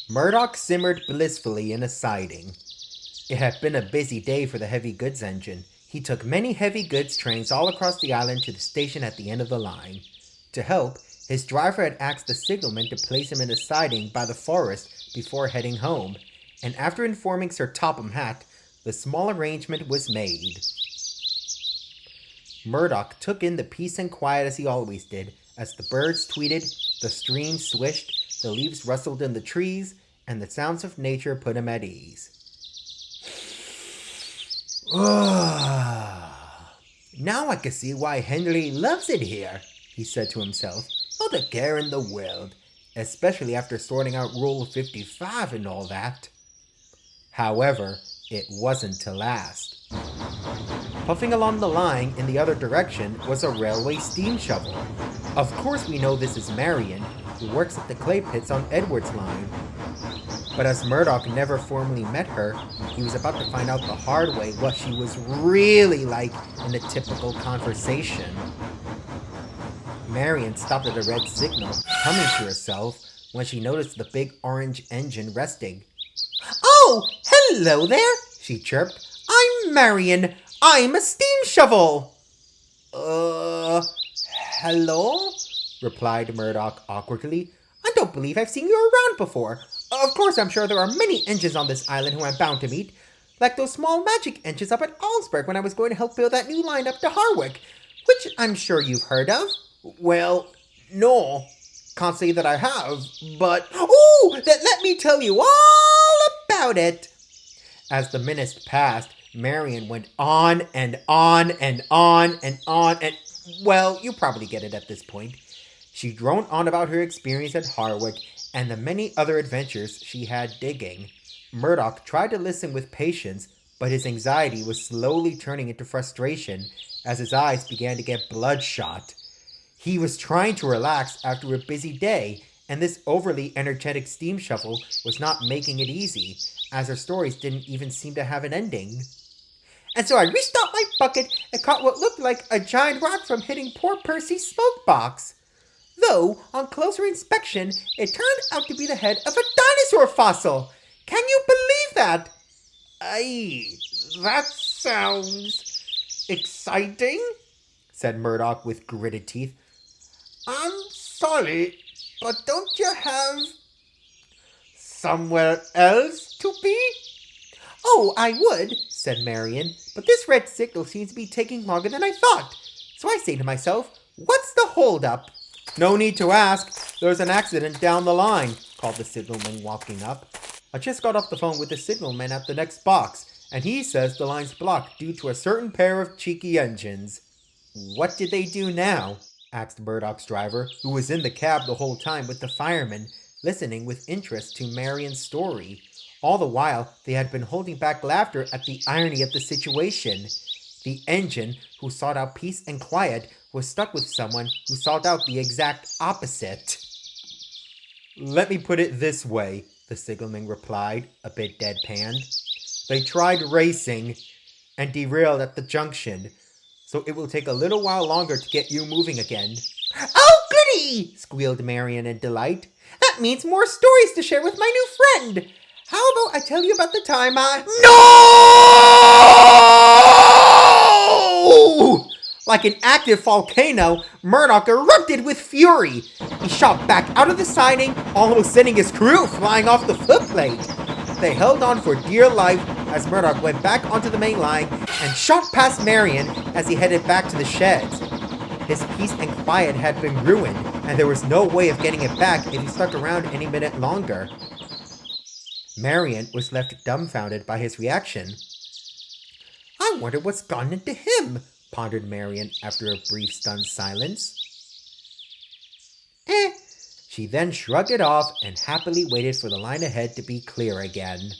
Murdoch simmered blissfully in a siding. It had been a busy day for the heavy goods engine. He took many heavy goods trains all across the island to the station at the end of the line. To help, his driver had asked the signalman to place him in a siding by the forest before heading home, and after informing Sir Topham Hatt, the small arrangement was made. Murdoch took in the peace and quiet as he always did, as the birds tweeted, the stream swished, the leaves rustled in the trees, and the sounds of nature put him at ease. Now I can see why Henry loves it here, he said to himself. All the care in the world, especially after sorting out Rule 55 and all that. However, it wasn't to last. Puffing along the line in the other direction was a railway steam shovel. Of course we know this is Marion, who works at the clay pits on Edward's line. But as Murdoch never formally met her, he was about to find out the hard way what she was really like in a typical conversation. Marion stopped at a red signal, humming to herself, when she noticed the big orange engine resting. "Oh, hello there," she chirped. "I'm Marion. I'm a steam shovel." Hello?" replied Murdoch awkwardly. "I don't believe I've seen you around before. Of course, I'm sure there are many engines on this island who I'm bound to meet, like those small magic engines up at Allsburg when I was going to help build that new line up to Harwick, which I'm sure you've heard of." "Well, no, can't say that I have, but..." "Oh, then let me tell you all about it." As the minutes passed, Marion went on and on and on and on and... Well, you probably get it at this point. She droned on about her experience at Harwick and the many other adventures she had digging. Murdoch tried to listen with patience, but his anxiety was slowly turning into frustration as his eyes began to get bloodshot. He was trying to relax after a busy day, and this overly energetic steam shovel was not making it easy, as her stories didn't even seem to have an ending. "And so I reached out my bucket and caught what looked like a giant rock from hitting poor Percy's smoke box. Though, on closer inspection, it turned out to be the head of a dinosaur fossil. Can you believe that?" "Aye, that sounds exciting," said Murdoch with gritted teeth. "I'm sorry, but don't you have somewhere else to be?" "Oh, I would," said Marion, "but this red signal seems to be taking longer than I thought. So I say to myself, what's the holdup?" "No need to ask. There's an accident down the line," called the signalman, walking up. "I just got off the phone with the signalman at the next box, and he says the line's blocked due to a certain pair of cheeky engines." "What did they do now?" asked Murdoch's driver, who was in the cab the whole time with the fireman, listening with interest to Marion's story. All the while, they had been holding back laughter at the irony of the situation. The engine, who sought out peace and quiet, was stuck with someone who sought out the exact opposite. "Let me put it this way," the signalman replied, a bit deadpanned. "They tried racing and derailed at the junction, so it will take a little while longer to get you moving again." "Oh, goody!" squealed Marion in delight. "That means more stories to share with my new friend. How about I tell you about the time I..." "No!" Like an active volcano, Murdoch erupted with fury. He shot back out of the siding, almost sending his crew flying off the footplate. They held on for dear life as Murdoch went back onto the main line and shot past Marion as he headed back to the sheds. His peace and quiet had been ruined, and there was no way of getting it back if he stuck around any minute longer. Marion was left dumbfounded by his reaction. "I wonder what's gone into him," pondered Marion after a brief stunned silence. She then shrugged it off and happily waited for the line ahead to be clear again.